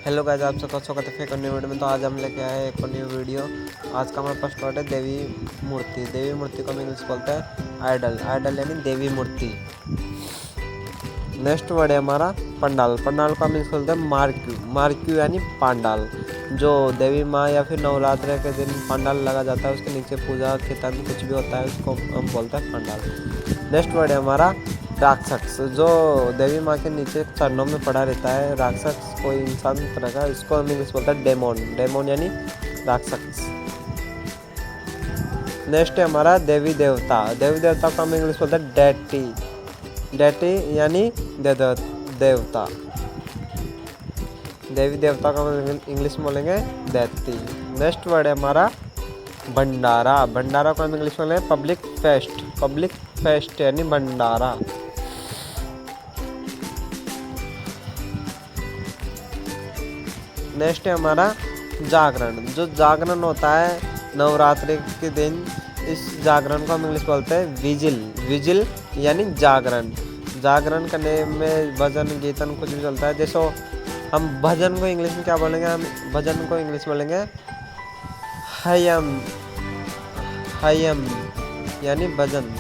Hello guys, आप सबका स्वागत है फिर न्यू वीडियो में। तो आज हम लेके आए एक न्यू वीडियो। आज का हमारा फर्स्ट वर्ड है देवी मूर्ति। देवी मूर्ति को हम इंग्लिश बोलते हैं आइडल। आइडल यानी देवी मूर्ति। नेक्स्ट वर्ड है हमारा पंडाल। पंडाल को हम इंग्लिश बोलते हैं मार्क्यू। मार्क्यू यानी पांडाल। जो देवी माँ या फिर नवरात्र के दिन पंडाल लगा जाता है, उसके नीचे पूजा कीर्तन कुछ भी होता है, उसको हम बोलते हैं पंडाल। नेक्स्ट वर्ड है हमारा राक्षस। जो देवी माँ के नीचे चरणों में पड़ा रहता है, राक्षस कोई इंसान तरह का, इसको हम इंग्लिश बोलते हैं डेमोन। डेमोन यानी राक्षस। नेक्स्ट है हमारा देवी देवता। देवी देवता को हम इंग्लिश बोलते हैं डेटी। डेटी यानी देवता। देवी देवता को हम इंग्लिश में बोलेंगे दैती। नेक्स्ट वर्ड है हमारा भंडारा। भंडारा को हम इंग्लिश में बोलेंगे पब्लिक फेस्ट। पब्लिक फेस्ट यानी भंडारा। नेक्स्ट है हमारा जागरण। जो जागरण होता है नवरात्रि के दिन, इस जागरण को हम इंग्लिश बोलते हैं विजिल। विजिल यानी जागरण। जागरण करने में भजन कीर्तन कुछ भी चलता है। जैसे हम भजन को इंग्लिश में क्या बोलेंगे? हम भजन को इंग्लिश में बोलेंगे हयम। हयम यानी भजन।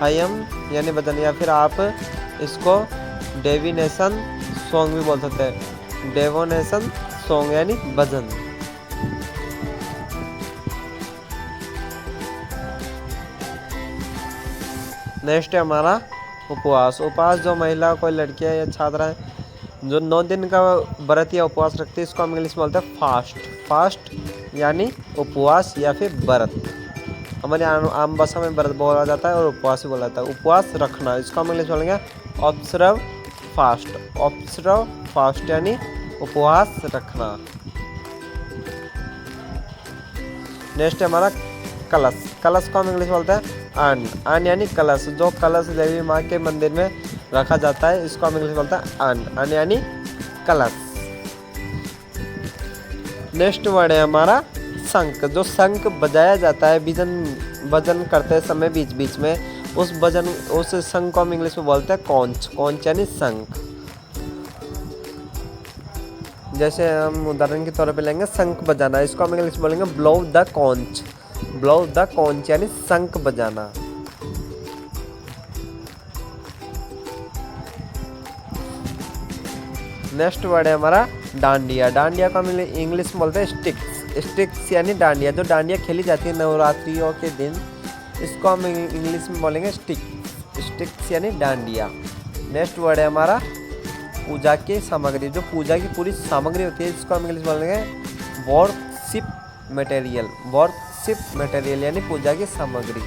हयम यानी भजन। या फिर आप इसको डेविनेशन सॉन्ग भी बोल सकते हैं। डेवोनेशन सॉन्ग यानी भजन। नेक्स्ट है हमारा उपवास। उपवास जो महिला कोई लड़कियां या छात्राएं जो 9 दिन का व्रत या उपवास रखती है, इसको हम इंग्लिश में बोलते हैं फास्ट। फास्ट यानी उपवास या फिर व्रत। हमारे आम भाषा में व्रत बोला जाता है और उपवास भी बोला जाता है। उपवास रखना, इसको हम इंग्लिश बोलेंगे ऑब्जर्व फास्ट। ऑब्जर्व फास्ट यानी उपवास रखना। नेक्स्ट है हमारा कलश। कलश को हम इंग्लिश बोलते हैं अन्न। अन्न यानी कलश। जो कलश देवी माँ के मंदिर में रखा जाता है, इसको हम इंग्लिश बोलते हैं अन्न। अन्न यानी कलश। नेक्स्ट वर्ड है हमारा शंख। जो शंख बजाया जाता है भजन करते समय बीच बीच में, उस शंख को हम इंग्लिश में बोलते हैं कॉन्च। कॉन्च यानी शंख। जैसे हम उदाहरण के तौर पे लेंगे शंख बजाना, इसको हम इंग्लिश बोलेंगे blow the conch. Blow the conch यानी शंख बजाना। नेक्स्ट वर्ड है हमारा डांडिया। डांडिया को हम इंग्लिश में बोलते हैं स्टिक्स। स्टिक्स यानी डांडिया। जो डांडिया खेली जाती है नवरात्रियों के दिन, इसको हम इंग्लिश में बोलेंगे स्टिक्स। स्टिक्स यानी डांडिया। नेक्स्ट वर्ड है हमारा पूजा की सामग्री। जो पूजा की पूरी सामग्री होती है, इसको हम इंग्लिश बोलेंगे वर्शिप मटेरियल। वर्शिप मटेरियल यानी पूजा की सामग्री।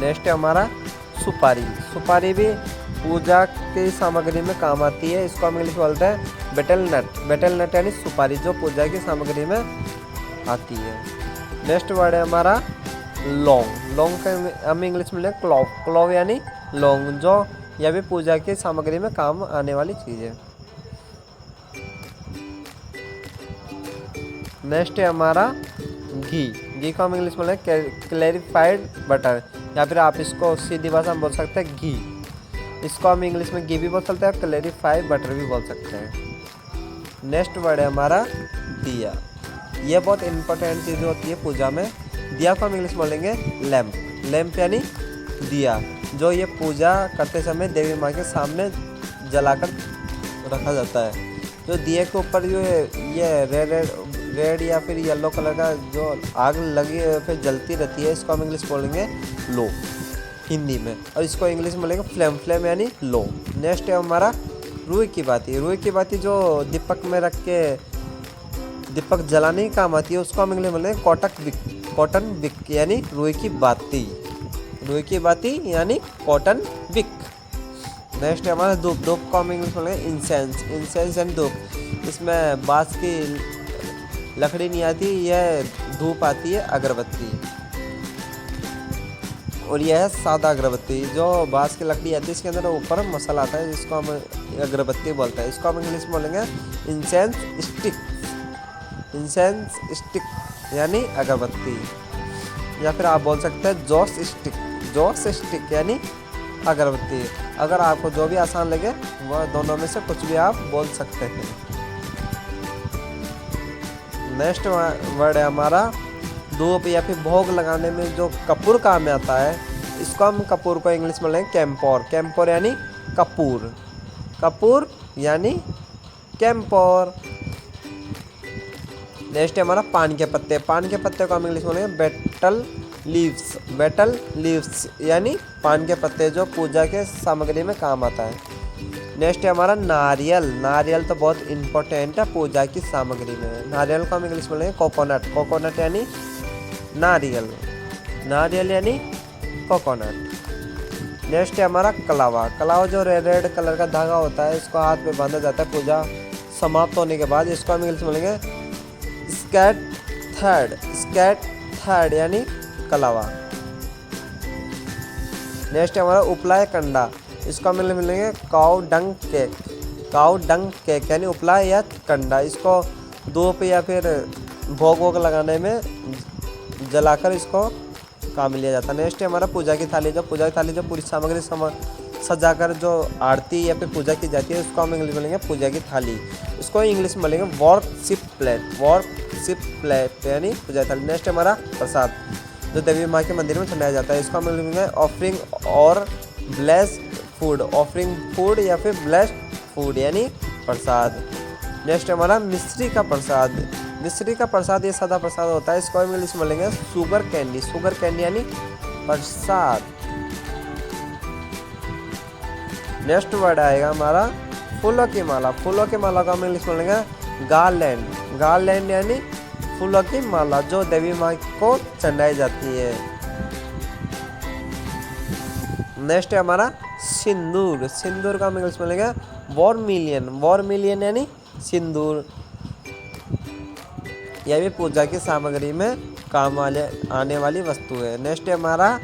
नेक्स्ट है हमारा सुपारी। सुपारी भी पूजा की सामग्री में काम आती है, इसको हम इंग्लिश बोलते हैं बेटल नट। बेटल नट यानी सुपारी, जो पूजा की सामग्री में आती है। नेक्स्ट वर्ड है हमारा लौंग। लौंग का हम इंग्लिश में लेंगे क्लोव। क्लोव यानी लौंग, जो यह भी पूजा की सामग्री में काम आने वाली चीज़ है। नेक्स्ट है हमारा घी। घी को हम इंग्लिश में बोलेंगे क्लैरिफाइड बटर, या फिर आप इसको सीधी भाषा में बोल सकते हैं घी। इसको हम इंग्लिश में घी भी बोल सकते हैं, क्लैरिफाइड बटर भी बोल सकते हैं। नेक्स्ट वर्ड है हमारा दिया। यह बहुत इंपॉर्टेंट चीज़ होती है पूजा में। दिया को हम इंग्लिश में बोलेंगे लैम्प। लैम्प यानी दिया, जो ये पूजा करते समय देवी माँ के सामने जलाकर रखा जाता है। जो दिए के ऊपर जो ये रेड या फिर येलो कलर का जो आग लगी फिर जलती रहती है, इसको हम इंग्लिश बोलेंगे लो हिंदी में, और इसको इंग्लिश में बोलेंगे फ्लेम। फ्लेम यानी लो। नेक्स्ट है हमारा रुई की बाती। रुई की बाती जो दीपक में रख के दीपक जलाने की काम आती है, उसको हम इंग्लिश में बोलेंगे कॉटन विक यानी रुई की बाती। रुई की बाती यानी कॉटन विक। नेक्स्ट है हमारा धूप। धूप को हम इंग्लिश में बोलेंगे इंसेंस। इंसेंस यानी धूप। इसमें बांस की लकड़ी नहीं आती, यह धूप आती है अगरबत्ती, और यह है सादा अगरबत्ती। जो बांस की लकड़ी आती है, इसके अंदर ऊपर मसाला आता है, जिसको हम अगरबत्ती बोलते हैं। इसको हम इंग्लिश में बोलेंगे इंसेंस स्टिक। इंसेंस स्टिक यानी अगरबत्ती, या फिर आप बोल सकते हैं जॉस स्टिक। जॉस स्टिक यानी अगरबत्ती। अगर आपको जो भी आसान लगे वह दोनों में से कुछ भी आप बोल सकते हैं। नेक्स्ट वर्ड है हमारा धूप या फिर भोग लगाने में जो कपूर काम में आता है, इसको हम कपूर को इंग्लिश में लेंगे कैम्पोर। कैम्पोर यानी कपूर, कपूर यानी कैम्पोर। नेक्स्ट है हमारा पान के पत्ते। पान के पत्ते को हम इंग्लिश में लेंगे बेटल लीव्स। बेटल लीव्स यानी पान के पत्ते, जो पूजा के सामग्री में काम आता है। नेक्स्ट है हमारा नारियल। नारियल तो बहुत इंपॉर्टेंट है पूजा की सामग्री में। नारियल को हम इंग्लिश में लेंगे कोकोनट। कोकोनट यानी नारियल, नारियल यानी कोकोनट। नेक्स्ट है हमारा कलावा। कलावा जो रेड रेड कलर का धागा होता है, इसको हाथ में बांधा जाता है पूजा समाप्त होने के बाद। इसको हम इंग्लिश में लेंगे स्कैट थर्ड। स्कैट थर्ड यानी कलावा। नेक्स्ट है हमारा उपला या कंडा। इसको हम मिलेंगे cow dung cake. Cow dung cake यानी उपला या कंडा। इसको धूप या फिर भोग वोग लगाने में जलाकर इसको काम लिया जाता है। नेक्स्ट है हमारा पूजा की थाली। जो पूजा की थाली जो पूरी सामग्री सजाकर जो आरती या फिर पूजा की जाती है, उसको हम इंग्लिश में लेंगे पूजा की थाली। इसको इंग्लिश में लेंगे वर्शिप प्लेट। वर्शिप प्लेट यानी पूजा की थाली। नेक्स्ट हमारा प्रसाद, जो देवी माँ के मंदिर में चढ़ाया जाता है, इसको हम इंग्लिश में लेंगे ऑफरिंग और ब्लेस्ड फूड। ऑफरिंग फूड या फिर ब्लेस्ड फूड यानी प्रसाद। नेक्स्ट हमारा मिश्री का प्रसाद। मिश्री का प्रसाद ये सादा प्रसाद होता है, इसको हम इंग्लिश में लेंगे शुगर कैंडी। शुगर कैंडी यानी प्रसाद। नेक्स्ट वर्ड आएगा हमारा फूलों की माला। फूलों की माला को हम इंग्लिश में लेंगे गार्लैंड। गार्लैंड यानी फूलों की माला, जो देवी माँ को चढ़ाई जाती है। नेक्स्ट है हमारा सिंदूर। सिंदूर का हम इंग्लिश में लेंगे वर्मिलियन। वर्मिलियन यानी सिंदूर। यह भी पूजा की सामग्री में काम आने वाली वस्तु है। नेक्स्ट है हमारा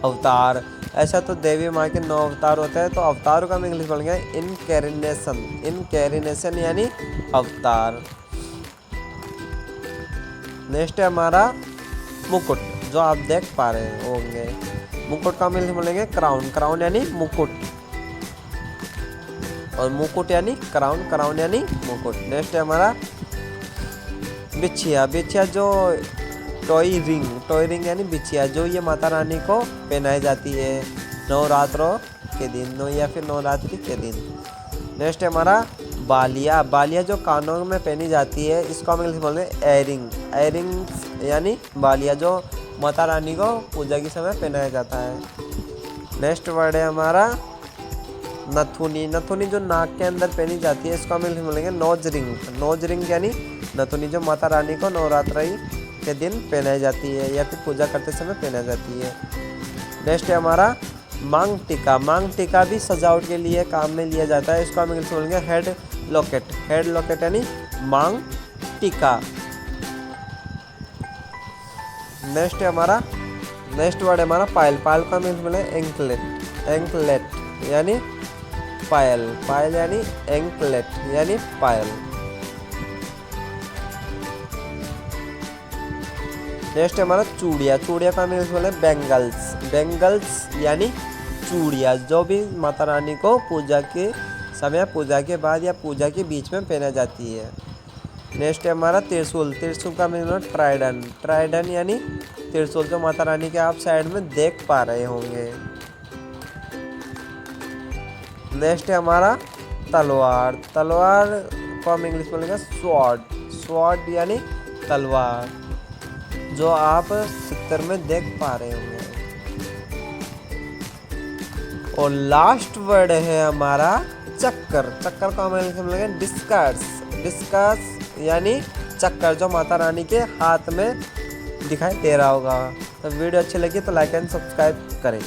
अवतार। ऐसा तो देवी माँ के 9 अवतार होते हैं, तो अवतार को हम इंग्लिश में लेंगे इनकैरिनेशन। इनकैरिनेशन यानी अवतार। नेक्स्ट है हमारा मुकुट, जो आप देख पा रहे होंगे। मुकुट का हम इंग्लिश में लेंगे क्राउन। क्राउन यानी मुकुट और मुकुट यानी क्राउन। क्राउन यानी मुकुट। नेक्स्ट है हमारा बिछिया। बिछिया जो टॉय रिंग। टॉय रिंग यानी बिछिया, जो ये माता रानी को पहनाई जाती है नवरात्रों के दिन या फिर नवरात्रि के दिन। नेक्स्ट है हमारा बालिया। बालिया जो कानों में पहनी जाती है, इसको हम इंग्लिश में बोलते हैं एयरिंग। एयरिंग यानी बालिया, जो माता रानी को पूजा के समय पहनाया जाता है। नेक्स्ट वर्ड है हमारा नथुनी। नथुनी जो नाक के अंदर पहनी जाती है, इसको हम इंग्लिश में बोलेंगे नोज रिंग। नोज रिंग यानी नथुनी, जो माता रानी को नवरात्रि के दिन पहनाई जाती है या फिर पूजा करते समय पहनाई जाती है। नेक्स्ट है हमारा मांग टीका। मांग टीका भी सजावट के लिए काम में लिया जाता है, इसको हम इंग्लिश में बोलेंगे हेड लॉकेट। हेड लॉकेट यानी मांग टीका। नेक्स्ट वर्ड है हमारा पायल। पायल को हम इंग्लिश में बोलेंगे एंकलेट। एंकलेट यानी पायल। पायल यानी एंकलेट यानी पायल। नेक्स्ट है हमारा चूड़िया। चूड़िया का हम इंग्लिश में बोलेंगे बैंगल्स। बैंगल्स यानी चूड़िया, जो भी माता रानी को पूजा के समय, पूजा के बाद या पूजा के बीच में पहना जाती है। नेक्स्ट है हमारा त्रिशूल। त्रिशूल का मतलब ट्राइडन। ट्राइडन यानी त्रिशूल, जो माता रानी के आप साइड में देख पा रहे होंगे। नेक्स्ट है हमारा तलवार। तलवार को हम इंग्लिश में बोलेंगे स्वॉर्ड। स्वॉर्ड यानी तलवार, जो आप चित्र में देख पा रहे होंगे। और लास्ट वर्ड है हमारा चक्कर। चक्कर को हम इंग्लिश में बोलेंगे डिस्कस। डिस्कस यानी चक्कर, जो माता रानी के हाथ में दिखाई दे रहा होगा। तो वीडियो अच्छी लगी तो लाइक एंड सब्सक्राइब करें।